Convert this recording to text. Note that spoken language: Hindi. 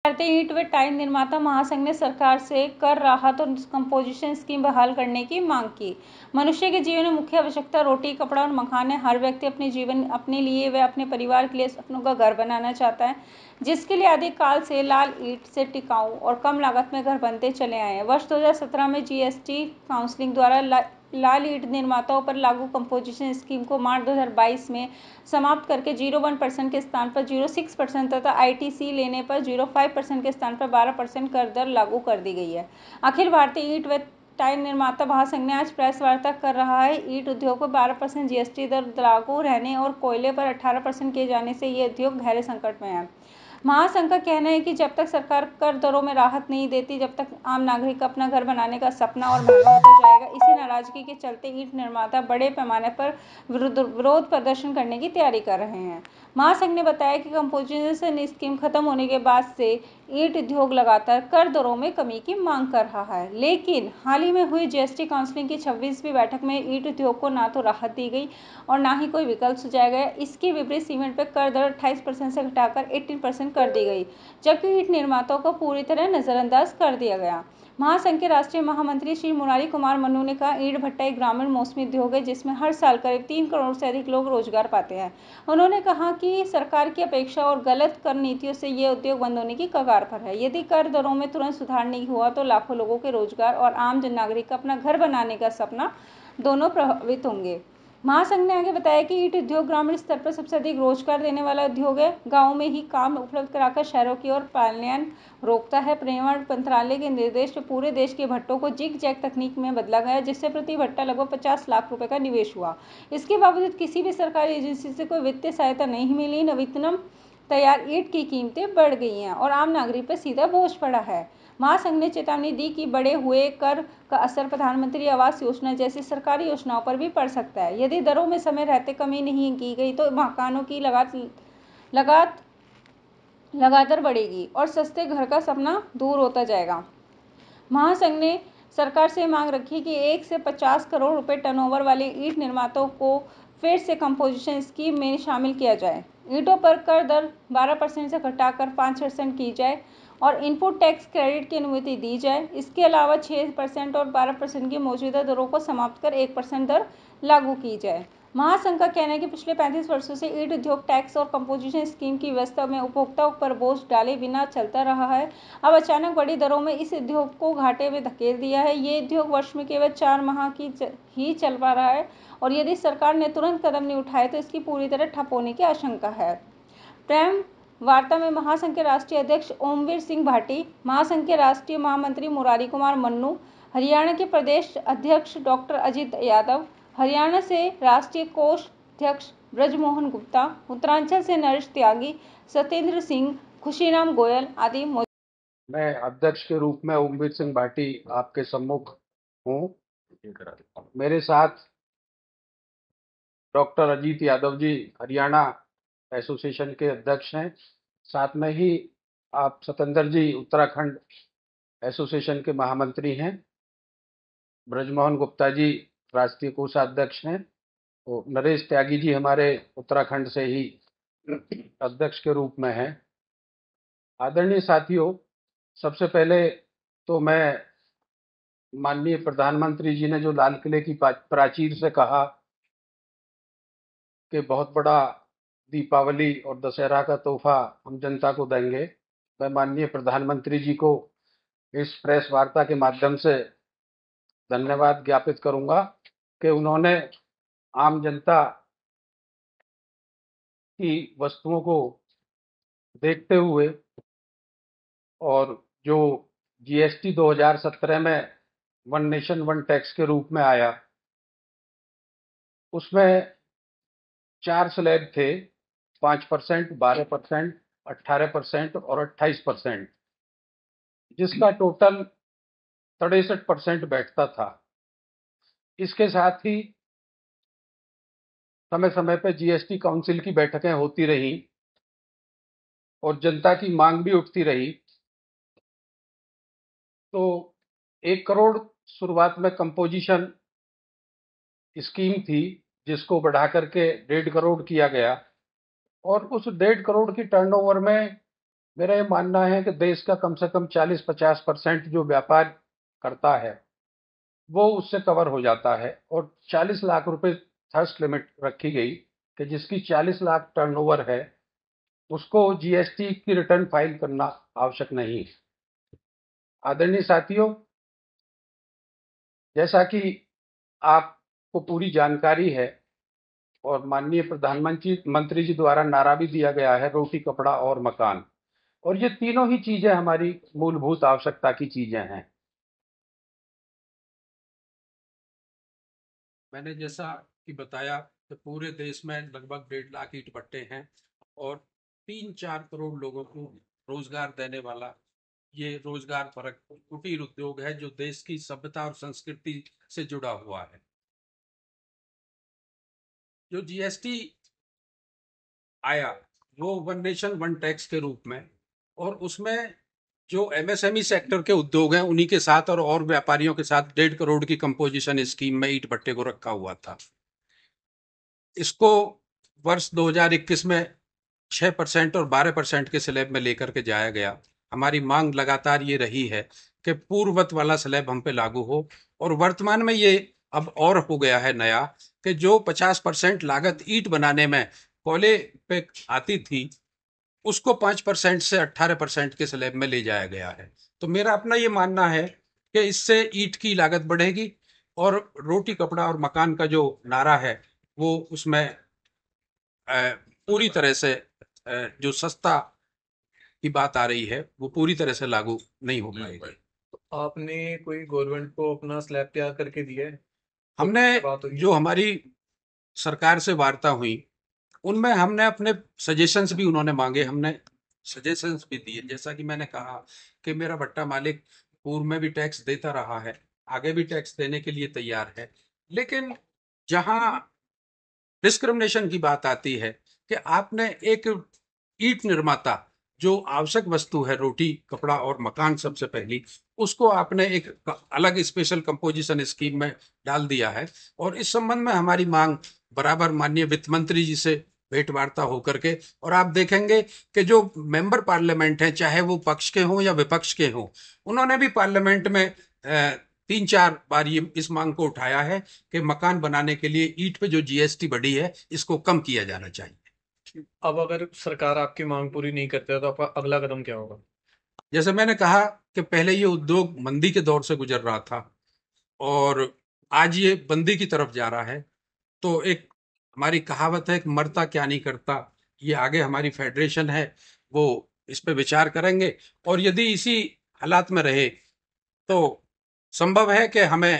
भारतीय ईंट व टाइल निर्माता महासंघ ने सरकार से कर राहत और कंपोजिशन स्कीम बहाल करने की मांग की। मनुष्य के जीवन में मुख्य आवश्यकता रोटी, कपड़ा और मकान है। हर व्यक्ति अपने जीवन, अपने लिए व अपने परिवार के लिए सपनों का घर बनाना चाहता है, जिसके लिए आदि काल से लाल ईंट से टिकाऊ और कम लागत में घर बनते चले आए हैं। वर्ष 2017 में जीएसटी काउंसिल द्वारा लाल ईंट निर्माताओं पर लागू कंपोजिशन स्कीम को मार्च 2022 में समाप्त करके 0.1% के स्थान पर 0.6% तथा आईटीसी लेने पर 0.5% के स्थान पर 12% कर दर लागू कर दी गई है। अखिल भारतीय ईंट व टाइल निर्माता महासंघ ने आज प्रेस वार्ता कर रहा है। ईंट उद्योग पर 12% जीएसटी दर लागू रहने और कोयले पर 18% किए जाने से ये उद्योग गहरे संकट में है। महासंघ का कहना है कि जब तक सरकार कर दरों में राहत नहीं देती, जब तक आम नागरिक अपना घर बनाने का सपना और महंगा होता जाएगा। इसी नाराजगी के चलते ईंट निर्माता बड़े पैमाने पर विरोध प्रदर्शन करने की तैयारी कर रहे हैं। महासंघ ने बताया कि कंपोजिशन स्कीम खत्म होने के बाद से ईंट उद्योग लगातार कर दरों में कमी की मांग कर रहा है, लेकिन हाल ही में हुई जीएसटी काउंसिल की 26वीं बैठक में ईंट उद्योग को ना तो राहत दी गई और ना ही कोई विकल्प सुझाया गया। इसके विपरीत सीमेंट पर कर दर 28% से घटाकर 18% कर दी गई, जबकि ईंट निर्माताओं को पूरी तरह नजरअंदाज कर दिया गया। महासंघ के राष्ट्रीय महामंत्री श्री मुरारी कुमार मन्नू ने कहा, ईंट भट्टा एक ग्रामीण मौसमी उद्योग है जिसमें हर साल करीब 3 करोड़ से अधिक लोग रोजगार पाते हैं। उन्होंने कहा कि सरकार की अपेक्षा और गलत कर नीतियों से ये उद्योग बंद होने की कगार पर है। यदि कर दरों में तुरंत सुधार नहीं हुआ तो लाखों लोगों के रोजगार और आम जन नागरिक का अपना घर बनाने का सपना दोनों प्रभावित होंगे। महासंघ ने आगे बताया कि ईंट उद्योग ग्रामीण स्तर पर सबसे अधिक रोजगार देने वाला उद्योग है। गांवों में ही काम उपलब्ध कराकर शहरों की ओर पलायन रोकता है। पर्यावरण मंत्रालय के निर्देश पर पूरे देश के भट्टों को जिग जैग तकनीक में बदला गया, जिससे प्रति भट्टा लगभग 50 लाख रुपए का निवेश हुआ। इसके बावजूद किसी भी सरकारी एजेंसी से कोई वित्तीय सहायता नहीं मिली। नवीनतम तैयार ईंट की कीमतें बढ़ गई हैं और आम नागरिक पर सीधा बोझ पड़ा है। महासंघ ने चेतावनी दी कि बढ़े हुए कर का असर प्रधानमंत्री आवास योजना जैसी सरकारी योजनाओं पर भी पड़ सकता है। यदि दरों में समय रहते कमी नहीं की गई तो मकानों की लगातार बढ़ेगी और सस्ते घर का सपना दूर होता जाएगा। महासंघ ने सरकार से मांग रखी कि 1 से 50 करोड़ रुपए टर्नओवर वाले ईंट निर्माताओं को फिर से कंपोजिशन स्कीम में शामिल किया जाए। ईंटों पर कर दर 12% से घटाकर 5% की जाए और इनपुट टैक्स क्रेडिट की अनुमति दी जाए। इसके अलावा 6% और 12% की मौजूदा दरों को समाप्त कर 1% दर लागू की जाए। महासंघ का कहना है कि पिछले 35 वर्षों से ईंट उद्योग टैक्स और कंपोजिशन स्कीम की व्यवस्था में उपभोक्ताओं पर बोझ डाले बिना चलता रहा है। अब अचानक बड़ी दरों में इस उद्योग को घाटे में धकेल दिया है। ये उद्योग वर्ष में केवल 4 माह ही चल पा रहा है और यदि सरकार ने तुरंत कदम नहीं उठाए तो इसकी पूरी तरह ठप होने की आशंका है। प्रेम वार्ता में महासंघ के राष्ट्रीय अध्यक्ष ओमवीर सिंह भाटी, महासंघ के राष्ट्रीय महामंत्री मुरारी कुमार मन्नू, हरियाणा के प्रदेश अध्यक्ष डॉक्टर अजित यादव, हरियाणा से राष्ट्रीय कोष अध्यक्ष ब्रजमोहन गुप्ता, उत्तरांचल से नरेश त्यागी, सत्येंद्र सिंह, खुशीराम गोयल आदि मौजूद। मैं अध्यक्ष के रूप में ओमवीर सिंह भाटी आपके सम्मुख हूँ। मेरे साथ डॉक्टर अजीत यादव जी हरियाणा एसोसिएशन के अध्यक्ष हैं। साथ में ही आप सत्येंद्र जी उत्तराखंड एसोसिएशन के महामंत्री हैं। ब्रजमोहन गुप्ता जी राष्ट्रीय कोषाध्यक्ष हैं। तो नरेश त्यागी जी हमारे उत्तराखंड से ही अध्यक्ष के रूप में हैं। आदरणीय साथियों, सबसे पहले तो मैं माननीय प्रधानमंत्री जी ने जो लाल किले की प्राचीर से कहा कि बहुत बड़ा दीपावली और दशहरा का तोहफा हम जनता को देंगे, मैं माननीय प्रधानमंत्री जी को इस प्रेस वार्ता के माध्यम से धन्यवाद ज्ञापित करूंगा कि उन्होंने आम जनता की वस्तुओं को देखते हुए और जो जीएसटी 2017 में वन नेशन वन टैक्स के रूप में आया, उसमें 4 स्लैब थे, 5%, 12%, 18% और 28%, जिसका टोटल 63% बैठता था। इसके साथ ही समय समय पर जीएसटी काउंसिल की बैठकें होती रही और जनता की मांग भी उठती रही। तो 1 करोड़ शुरुआत में कंपोजिशन स्कीम थी, जिसको बढ़ा करके 1.5 करोड़ किया गया और उस 1.5 करोड़ की टर्नओवर में मेरा ये मानना है कि देश का कम से कम 40-50% जो व्यापार करता है वो उससे कवर हो जाता है, और 40 लाख रुपए थर्स्ट लिमिट रखी गई कि जिसकी 40 लाख टर्नओवर है उसको जीएसटी की रिटर्न फाइल करना आवश्यक नहीं। आदरणीय साथियों, जैसा कि आपको पूरी जानकारी है और माननीय प्रधानमंत्री मंत्री जी द्वारा नारा भी दिया गया है, रोटी कपड़ा और मकान, और ये तीनों ही चीजें हमारी मूलभूत आवश्यकता की चीजें हैं। मैंने जैसा कि बताया कि पूरे देश में लगभग 1.5 लाख ईंट भट्टे हैं और 3-4 करोड़ लोगों को रोजगार देने वाला ये रोजगार परक कुटीर उद्योग है जो देश की सभ्यता और संस्कृति से जुड़ा हुआ है। जो जीएसटी आया वो वन नेशन वन टैक्स के रूप में, और उसमें जो एमएसएमई सेक्टर के उद्योग हैं उन्हीं के साथ और व्यापारियों के साथ 1.5 करोड़ की कंपोजिशन स्कीम में ईंट भट्टे को रखा हुआ था। इसको वर्ष 2021 में 6% और 12% के स्लैब में लेकर के जाया गया। हमारी मांग लगातार ये रही है कि पूर्ववत वाला स्लैब हम पे लागू हो, और वर्तमान में ये अब और हो गया है नया कि जो 50% लागत ईंट बनाने में कोयले पे आती थी उसको 5% से 18% के स्लैब में ले जाया गया है। तो मेरा अपना ये मानना है कि इससे ईंट की लागत बढ़ेगी और रोटी कपड़ा और मकान का जो नारा है वो उसमें पूरी तरह से जो सस्ता की बात आ रही है वो पूरी तरह से लागू नहीं हो पाएगी। आपने कोई गवर्नमेंट को अपना स्लैब तैयार करके दिया है? हमने बात हुई जो हमारी सरकार से वार्ता हुई उनमें हमने अपने सजेशंस भी उन्होंने मांगे, हमने सजेशंस भी दिए। जैसा कि मैंने कहा कि मेरा भट्टा मालिक पूर्व में भी टैक्स देता रहा है, आगे भी टैक्स देने के लिए तैयार है, लेकिन जहां डिस्क्रिमिनेशन की बात आती है कि आपने एक ईंट निर्माता जो आवश्यक वस्तु है रोटी कपड़ा और मकान सबसे पहली, उसको आपने एक अलग स्पेशल कंपोजिशन स्कीम में डाल दिया है। और इस संबंध में हमारी मांग बराबर माननीय वित्त मंत्री जी से भेंट वार्ता होकर के, और आप देखेंगे कि जो मेंबर पार्लियामेंट हैं चाहे वो पक्ष के हों या विपक्ष के हों, उन्होंने भी पार्लियामेंट में 3-4 बार ये इस मांग को उठाया है कि मकान बनाने के लिए ईंट पे जो जीएसटी बढ़ी है इसको कम किया जाना चाहिए। अब अगर सरकार आपकी मांग पूरी नहीं करती है तो आपका अगला कदम क्या होगा? जैसे मैंने कहा कि पहले ये उद्योग मंदी के दौर से गुजर रहा था और आज ये बंदी की तरफ जा रहा है, तो एक हमारी कहावत है कि मरता क्या नहीं करता, ये आगे हमारी फेडरेशन है वो इस पे विचार करेंगे, और यदि इसी हालात में रहे तो संभव है कि हमें